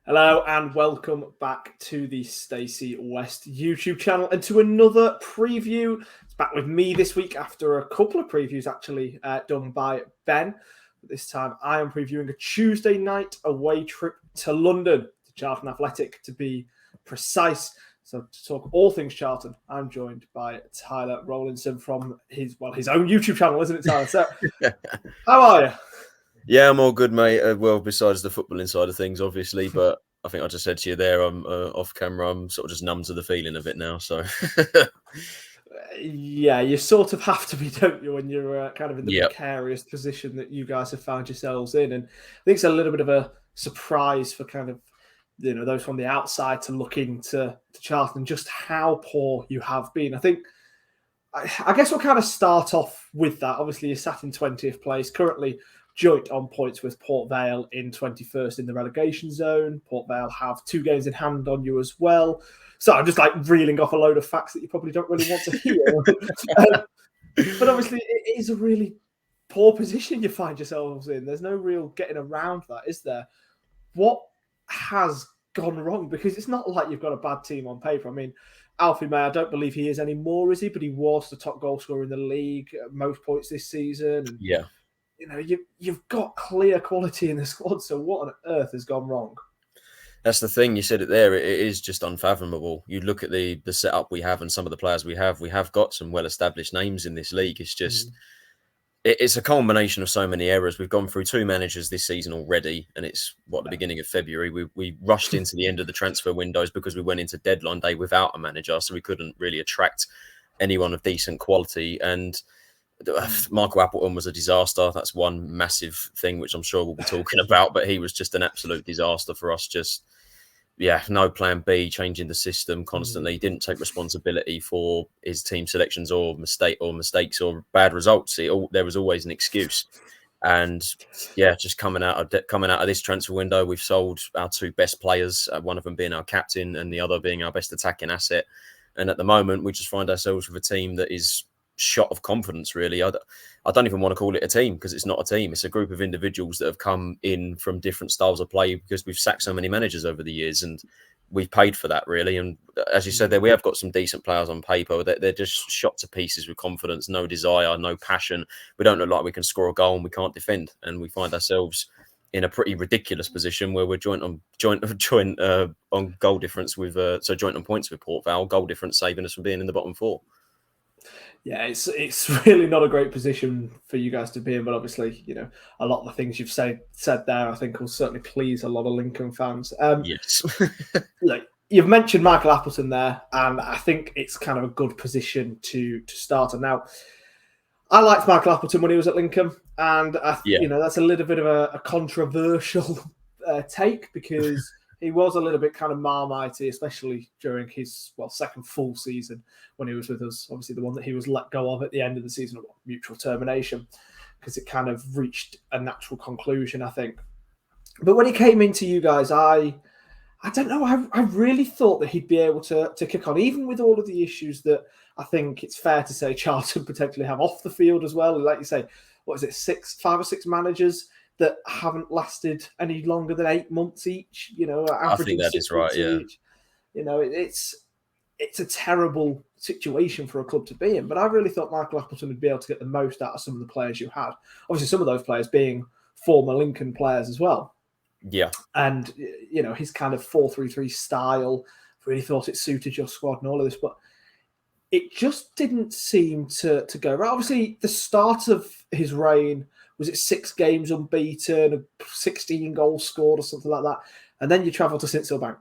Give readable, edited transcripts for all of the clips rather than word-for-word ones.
Hello and welcome back to the Stacey West YouTube channel and to another preview. It's back with me this week after a couple of previews actually done by Ben. This time I am previewing a Tuesday night away trip to London, to Charlton Athletic to be precise. So to talk all things Charlton, I'm joined by Tyler Rowlinson from his own YouTube channel, isn't it, Tyler? So how are you? Yeah, I'm all good, mate. Well, besides the footballing side of things, obviously, but I think I just said to you there, I'm off camera. I'm sort of just numb to the feeling of it now. So, yeah, you sort of have to be, don't you, when you're kind of in the precarious position that you guys have found yourselves in. And I think it's a little bit of a surprise for kind of, you know, those from the outside to look into Charlton, just how poor you have been. I think, I guess we'll kind of start off with that. Obviously, you're sat in 20th place, currently joint on points with Port Vale in 21st in the relegation zone. Port Vale have 2 games in hand on you as well. So I'm just like reeling off a load of facts that you probably don't really want to hear. But obviously it is a really poor position you find yourselves in. There's no real getting around that, is there? What has gone wrong? Because it's not like you've got a bad team on paper. I mean, Alfie May, I don't believe he is anymore, is he? But he was the top goal scorer in the league at most points this season. And yeah. You know, you've got clear quality in the squad, so what on earth has gone wrong? That's the thing. You said it there. It is just unfathomable. You look at the setup we have and some of the players we have. We have got some well-established names in this league. It's just, it's a culmination of so many errors. We've gone through 2 managers this season already, and it's, the beginning of February. We rushed into the end of the transfer windows because we went into deadline day without a manager, so we couldn't really attract anyone of decent quality. And Michael Appleton was a disaster. That's one massive thing, which I'm sure we'll be talking about, but he was just an absolute disaster for us. Just, no plan B, changing the system constantly. He didn't take responsibility for his team selections or mistakes or bad results. There was always an excuse. And just coming out of this transfer window, we've sold our 2 best players, one of them being our captain and the other being our best attacking asset. And at the moment, we just find ourselves with a team that is shot of confidence, really. I don't even want to call it a team, because it's not a team. It's a group of individuals that have come in from different styles of play, because we've sacked so many managers over the years and we've paid for that, really. And as you said there, we have got some decent players on paper. They're just shot to pieces with confidence, no desire, no passion. We don't look like we can score a goal and we can't defend. And we find ourselves in a pretty ridiculous position where we're joint on goal difference with joint on points with Port Vale, goal difference saving us from being in the bottom 4. Yeah, it's really not a great position for you guys to be in, but obviously, you know, a lot of the things you've said there, I think will certainly please a lot of Lincoln fans. Yes. Look, you've mentioned Michael Appleton there, and I think it's kind of a good position to start. And now, I liked Michael Appleton when he was at Lincoln, and you know, that's a little bit of a controversial take, because he was a little bit kind of marmitey, especially during his second full season when he was with us. Obviously, the one that he was let go of at the end of the season, of mutual termination, because it kind of reached a natural conclusion, I think. But when he came into you guys, I don't know. I really thought that he'd be able to kick on, even with all of the issues that I think it's fair to say Charlton potentially have off the field as well. Like you say, what is it, 5 or 6 managers that haven't lasted any longer than 8 months each, you know. I think that is right, yeah. Each. You know, it's a terrible situation for a club to be in, but I really thought Michael Appleton would be able to get the most out of some of the players you had. Obviously, some of those players being former Lincoln players as well. Yeah. And, you know, his kind of 4-3-3 style, really thought it suited your squad and all of this, but it just didn't seem to go right. Obviously, the start of his reign, was it 6 games unbeaten, 16 goals scored or something like that? And then you travel to Sincil Bank.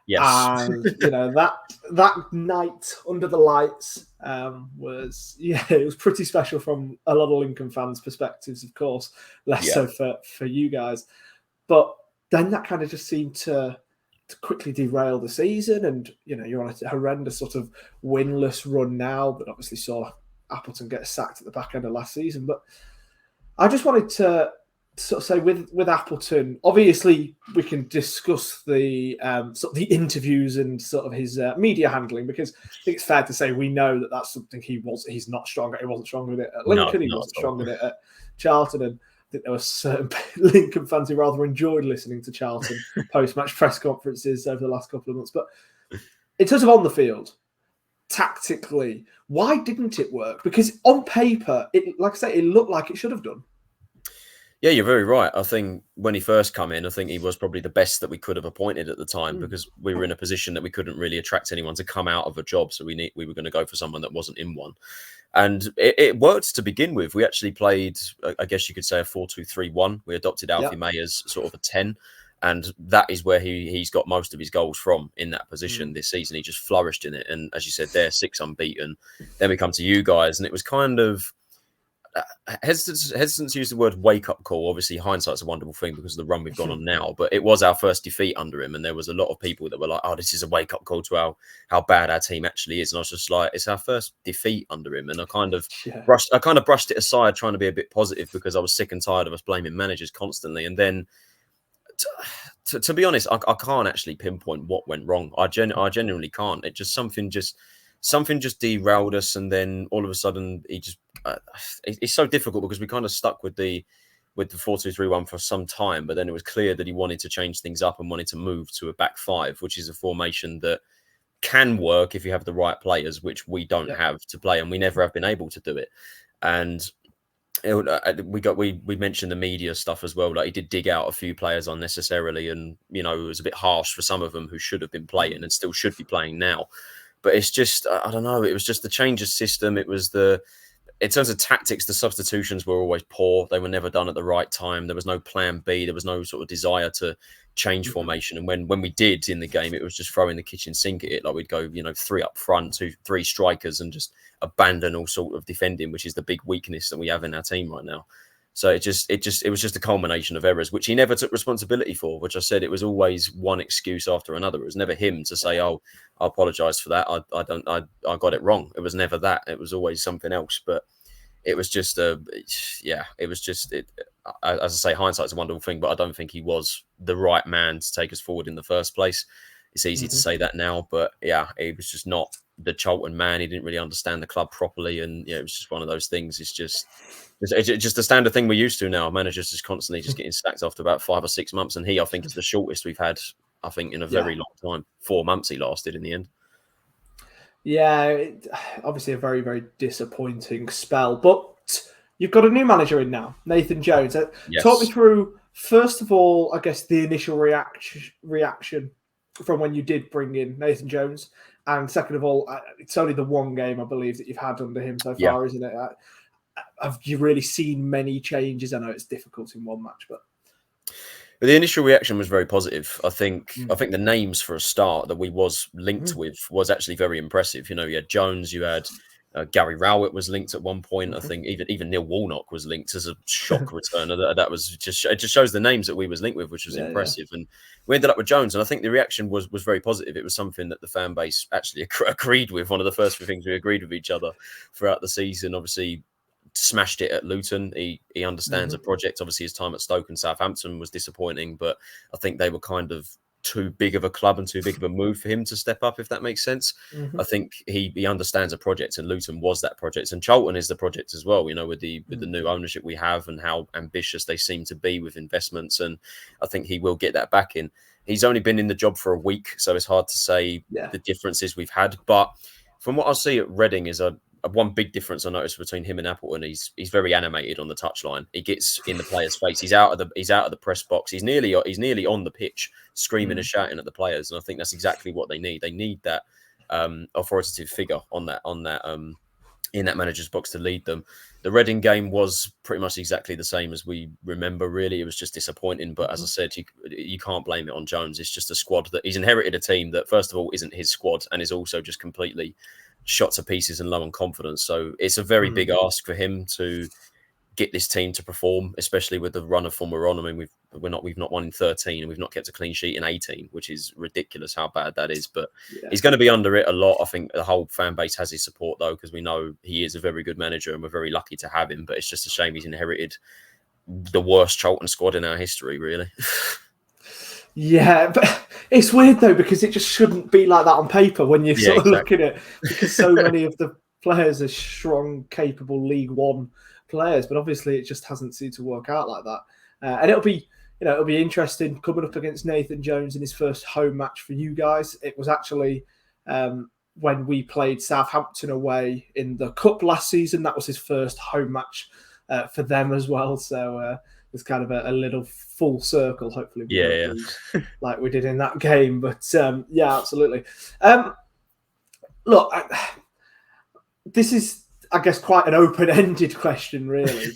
Yes. And, you know, that night under the lights was, it was pretty special from a lot of Lincoln fans' perspectives, of course, less so for you guys. But then that kind of just seemed to quickly derail the season. And, you know, you're on a horrendous sort of winless run now, but obviously saw Appleton get sacked at the back end of last season. But I just wanted to sort of say with Appleton, obviously we can discuss the sort of the interviews and sort of his media handling, because I think it's fair to say we know that that's something he's not strong at. He wasn't strong with it at Lincoln. He wasn't strong with it at Charlton, and I think there were certain Lincoln fans who rather enjoyed listening to Charlton post-match press conferences over the last couple of months. But in terms of on the field, tactically, why didn't it work? Because on paper, like I say, it looked like it should have done. Yeah, you're very right. I think when he first came in, I think he was probably the best that we could have appointed at the time, because we were in a position that we couldn't really attract anyone to come out of a job. So we were going to go for someone that wasn't in one. And it worked to begin with. We actually played, I guess you could say, a 4-2-3-1. We adopted Alfie May as sort of a 10. And that is where he's got most of his goals from, in that position this season. He just flourished in it. And as you said, they're 6 unbeaten. Then we come to you guys, and it was kind of hesitant to use the word wake-up call. Obviously, hindsight's a wonderful thing because of the run we've gone on now. But it was our first defeat under him, and there was a lot of people that were like, oh, this is a wake-up call to how bad our team actually is. And I was just like, it's our first defeat under him. And I kind of brushed it aside, trying to be a bit positive, because I was sick and tired of us blaming managers constantly. And then to be honest, I can't actually pinpoint what went wrong. I genuinely can't. It just something just derailed us, and then all of a sudden he just it's so difficult, because we kind of stuck with the 4-2-3-1 for some time, but then it was clear that he wanted to change things up and wanted to move to a back 5, which is a formation that can work if you have the right players, which we don't have to play, and we never have been able to do it. And we mentioned the media stuff as well. Like, he did dig out a few players unnecessarily, and it was a bit harsh for some of them who should have been playing and still should be playing now. But it's just, I don't know, it was just the change of system. It was in terms of tactics, the substitutions were always poor. They were never done at the right time. There was no plan B. There was no sort of desire to change formation. And when we did in the game, it was just throwing the kitchen sink at it. Like, we'd go, 3 up front, 3 strikers, and just abandon all sort of defending, which is the big weakness that we have in our team right now. So it was just a culmination of errors, which he never took responsibility for, which I said, it was always one excuse after another. It was never him to say, oh, I apologize for that. I got it wrong. It was never that. It was always something else. But it was just as I say, hindsight's a wonderful thing, but I don't think he was the right man to take us forward in the first place. It's easy to say that now, but yeah, he was just not the Charlton man. He didn't really understand the club properly, and it was just one of those things. It's just a standard thing we're used to now. Managers just constantly just getting sacked after about 5 or 6 months, and I think is the shortest we've had, I think, in a very long time. 4 months he lasted in the end. Yeah, obviously a very, very disappointing spell. But you've got a new manager in now, Nathan Jones. Yes. Talk me through, first of all, I guess, the initial reaction from when you did bring in Nathan Jones. And second of all, it's only the one game, I believe, that you've had under him so far, isn't it? Have you really seen many changes? I know it's difficult in one match, but the initial reaction was very positive. I think the names for a start that we was linked with was actually very impressive. You had Jones, you had Gary Rowett was linked at one point. I think even Neil Warnock was linked as a shock returner. That was just, it just shows the names that we was linked with, which was impressive. And we ended up with Jones, and I think the reaction was very positive. It was something that the fan base actually agreed with. One of the first things we agreed with each other throughout the season. Obviously, smashed it at Luton. He understands a project. Obviously, his time at Stoke and Southampton was disappointing, but I think they were kind of too big of a club and too big of a move for him to step up, if that makes sense. I think he understands a project, and Luton was that project, and Charlton is the project as well, with the new ownership we have and how ambitious they seem to be with investments, and I think he will get that back in. He's only been in the job for a week, so it's hard to say the differences we've had, but from what I see at Reading is one big difference I noticed between him and Appleton. He's very animated on the touchline. He gets in the player's face. He's out of the press box. He's nearly on the pitch, screaming and shouting at the players. And I think that's exactly what they need. They need that authoritative figure on that in that manager's box to lead them. The Reading game was pretty much exactly the same as we remember. Really, it was just disappointing. But as I said, you can't blame it on Jones. It's just a squad that he's inherited, a team that first of all isn't his squad and is also just completely shot to pieces and low on confidence. So it's a very big ask for him to get this team to perform, especially with the run of form we're on. I mean, we've not won in 13 and we've not kept a clean sheet in 18, which is ridiculous how bad that is. But he's going to be under it a lot. I think the whole fan base has his support though, because we know he is a very good manager and we're very lucky to have him. But it's just a shame he's inherited the worst Charlton squad in our history, really. Yeah, but it's weird though, because it just shouldn't be like that on paper when you're sort of looking at it, because so many of the players are strong, capable League One players, but obviously it just hasn't seemed to work out like that. And it'll be interesting coming up against Nathan Jones in his first home match for you guys. It was actually when we played Southampton away in the Cup last season. That was his first home match for them as well. So it's kind of a little full circle, hopefully. Like we did in that game. But yeah, absolutely. Look, this is, I guess, quite an open-ended question, really.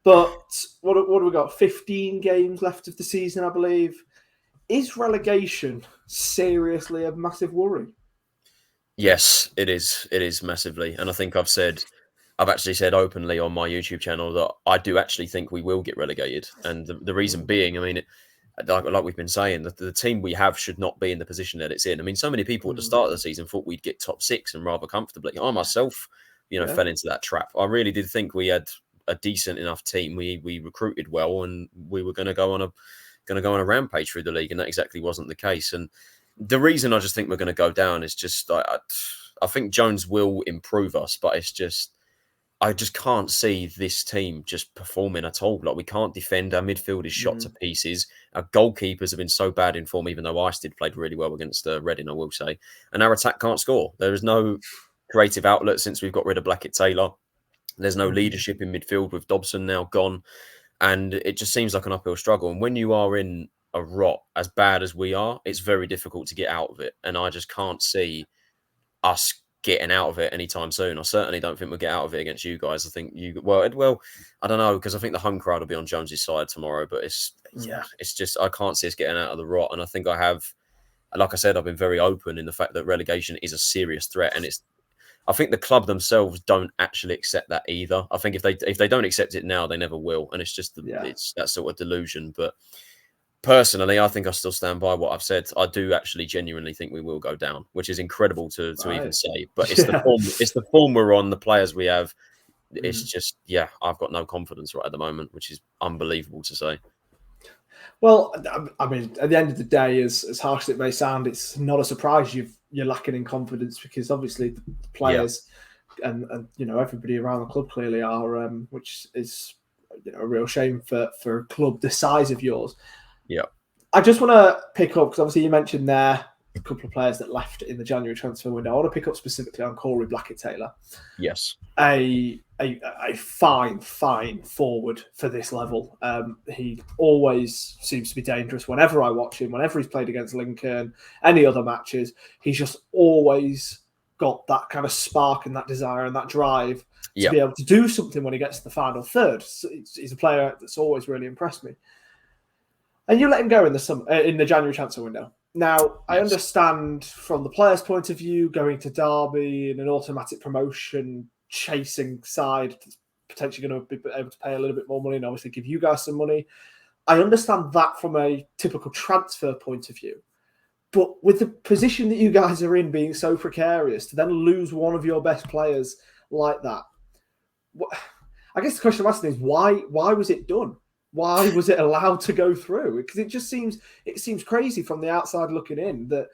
But what have we got? 15 games left of the season, I believe. Is relegation seriously a massive worry? Yes, it is. It is massively. And I think I've actually said openly on my YouTube channel that I do actually think we will get relegated. And the reason being, I mean, like we've been saying, the team we have should not be in the position that it's in. I mean, so many people at the start of the season thought we'd get top 6 and rather comfortably. I myself, fell into that trap. I really did think we had a decent enough team. We recruited well, and we were going to go on a rampage through the league, and that exactly wasn't the case. And the reason I just think we're going to go down is just I think Jones will improve us, but it's just I just can't see this team just performing at all. Like, we can't defend. Our midfield is shot to pieces. Our goalkeepers have been so bad in form, even though Iceland played really well against Reading, I will say. And our attack can't score. There is no creative outlet since we've got rid of Blackett-Taylor. There's no leadership in midfield with Dobson now gone. And it just seems like an uphill struggle. And when you are in a rot as bad as we are, it's very difficult to get out of it. And I just can't see us getting out of it anytime soon. I certainly don't think we'll get out of it against you guys. I think well, I don't know, because I think the home crowd will be on Jones's side tomorrow. But it's just I can't see us getting out of the rot. And I think like I said, I've been very open in the fact that relegation is a serious threat, and I think the club themselves don't actually accept that either. I think if they don't accept it now, they never will, and it's just it's that sort of delusion. But personally, I think I still stand by what I've said. I do actually genuinely think we will go down, which is incredible to even say. But it's the form we're on, the players we have. It's just I've got no confidence right at the moment, which is unbelievable to say. Well, I mean, at the end of the day, as harsh as it may sound, it's not a surprise you're lacking in confidence, because obviously the players and everybody around the club clearly are, which is a real shame for a club the size of yours. Yeah, I just want to pick up, because obviously you mentioned there a couple of players that left in the January transfer window. I want to pick up specifically on Corey Blackett-Taylor. Yes, a fine forward for this level. He always seems to be dangerous whenever I watch him. Whenever he's played against Lincoln, any other matches, he's just always got that kind of spark and that desire and that drive to be able to do something when he gets to the final third. So he's a player that's always really impressed me. And you let him go in the January transfer window. Now, I understand from the player's point of view, going to Derby in an automatic promotion chasing side, potentially going to be able to pay a little bit more money and obviously give you guys some money. I understand that from a typical transfer point of view. But with the position that you guys are in being so precarious, to then lose one of your best players like that, I guess the question I'm asking is why was it done? Why was it allowed to go through? Because it seems crazy from the outside looking in that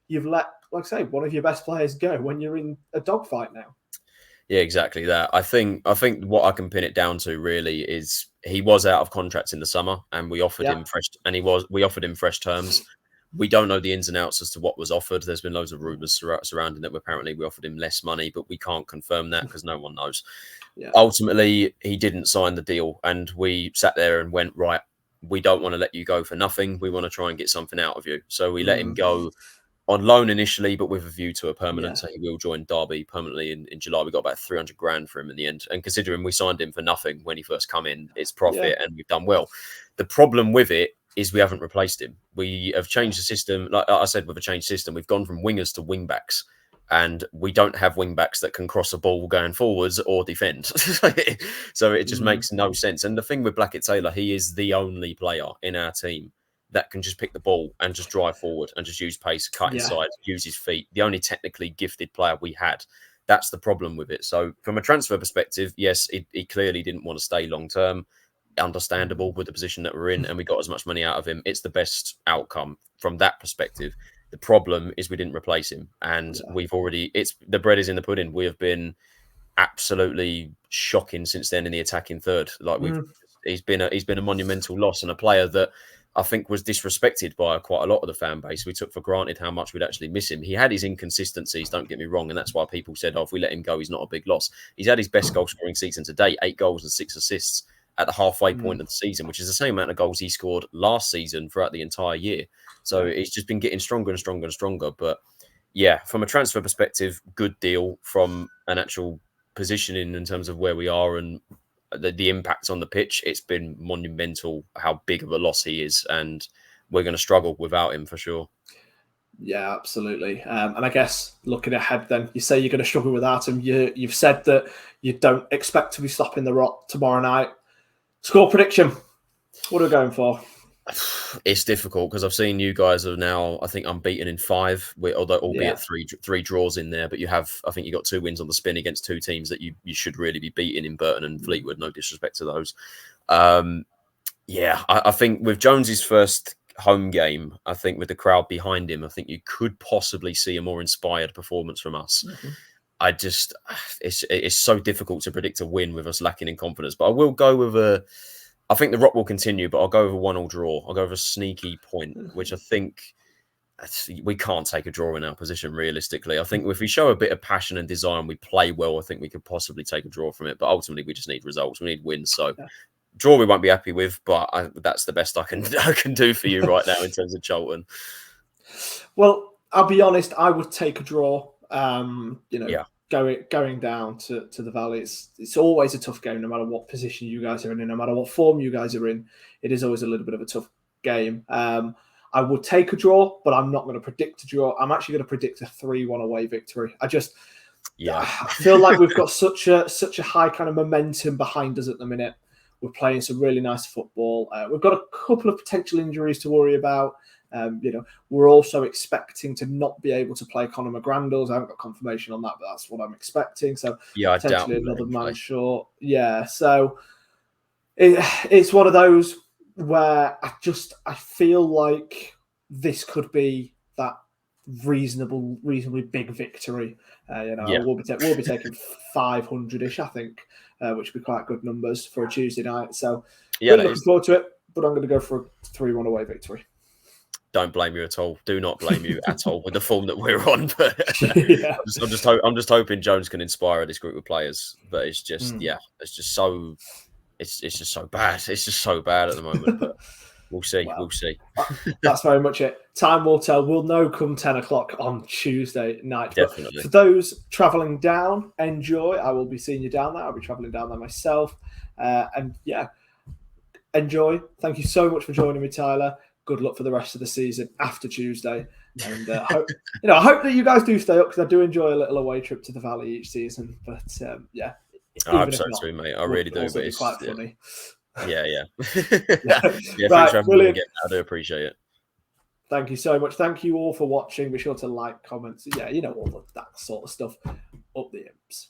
you've let, like I say, one of your best players go when you're in a dogfight now. Yeah, exactly that. I think what I can pin it down to really is he was out of contract in the summer, and we offered him fresh terms. We don't know the ins and outs as to what was offered. There's been loads of rumours surrounding that. Apparently, we offered him less money, but we can't confirm that because no one knows. Yeah. Ultimately, he didn't sign the deal, and we sat there and went, right, we don't want to let you go for nothing. We want to try and get something out of you. So we let him go on loan initially, but with a view to a permanent. So he will join Derby permanently in July. We got about 300 grand for him in the end. And considering we signed him for nothing when he first come in, it's profit and we've done well. The problem with it is we haven't replaced him. We have changed the system. Like I said, with a changed system, we've gone from wingers to wing backs. and we don't have wing backs that can cross a ball going forwards or defend. So it just makes no sense. And the thing with Blackett-Taylor, he is the only player in our team that can just pick the ball and just drive forward and just use pace, cut inside, use his feet. The only technically gifted player we had. That's the problem with it. So from a transfer perspective, yes, he clearly didn't want to stay long term. Understandable with the position that we're in, and we got as much money out of him. It's the best outcome from that perspective. The problem is we didn't replace him, and we've already. It's the bread is in the pudding. We have been absolutely shocking since then in the attacking third. Like he's been a monumental loss, and a player that I think was disrespected by quite a lot of the fan base. We took for granted how much we'd actually miss him. He had his inconsistencies, don't get me wrong, and that's why people said, "Oh, if we let him go, he's not a big loss." He's had his best goal scoring season to date, 8 goals and 6 assists at the halfway point of the season, which is the same amount of goals he scored last season throughout the entire year. So it's just been getting stronger and stronger and stronger. But yeah, from a transfer perspective, good deal. From an actual positioning in terms of where we are and the impacts on the pitch, it's been monumental how big of a loss he is, and we're going to struggle without him for sure. Yeah, absolutely. And I guess looking ahead then, you say you're going to struggle without him. You've said that you don't expect to be stopping the rot tomorrow night. Score prediction. What are we going for? It's difficult because I've seen you guys are now, I think, unbeaten in 5, although albeit three draws in there. But I think you got 2 wins on the spin against 2 teams that you should really be beating in Burton and Fleetwood. No disrespect to those. I think with Jones's first home game, I think with the crowd behind him, I think you could possibly see a more inspired performance from us. It's so difficult to predict a win with us lacking in confidence. But I will go with I think the rot will continue, but I'll go with a 1-1 draw. I'll go with a sneaky point, which I think we can't take a draw in our position realistically. I think if we show a bit of passion and desire and we play well, I think we could possibly take a draw from it. But ultimately, we just need results. We need wins. So draw we won't be happy with, but that's the best I can do for you right now in terms of Charlton. Well, I'll be honest. I would take a draw. Going down to the Valley, it's always a tough game, no matter what position you guys are in, and no matter what form you guys are in. It is always a little bit of a tough game. I would take a draw, but I'm not going to predict a draw. I'm actually going to predict a 3-1 away victory. I feel like we've got such a high kind of momentum behind us at the minute. We're playing some really nice football. We've got a couple of potential injuries to worry about. We're also expecting to not be able to play Conor McGrandles. I haven't got confirmation on that, but that's what I'm expecting. So potentially another man short. Yeah, so it's one of those where I feel like this could be that reasonably big victory. We'll be taking 500-ish, I think, which would be quite good numbers for a Tuesday night. So really looking forward to it, but I'm going to go for a 3-1 away victory. Don't blame you at all. Do not blame you at all with the form that we're on. But I'm just hoping Jones can inspire this group of players. But it's just it's just so bad. It's just so bad at the moment. But we'll see. We'll see. That's very much it. Time will tell. We'll know come 10 o'clock on Tuesday night. Definitely. But for those travelling down, enjoy. I will be seeing you down there. I'll be travelling down there myself. Enjoy. Thank you so much for joining me, Tyler. Good luck for the rest of the season after Tuesday. And I hope that you guys do stay up, because I do enjoy a little away trip to the Valley each season. But I hope so too, mate. I really do. But it's quite funny. Yeah. Right, thanks for having me again. I do appreciate it. Thank you so much. Thank you all for watching. Be sure to like, comment. All that sort of stuff. Up the imps.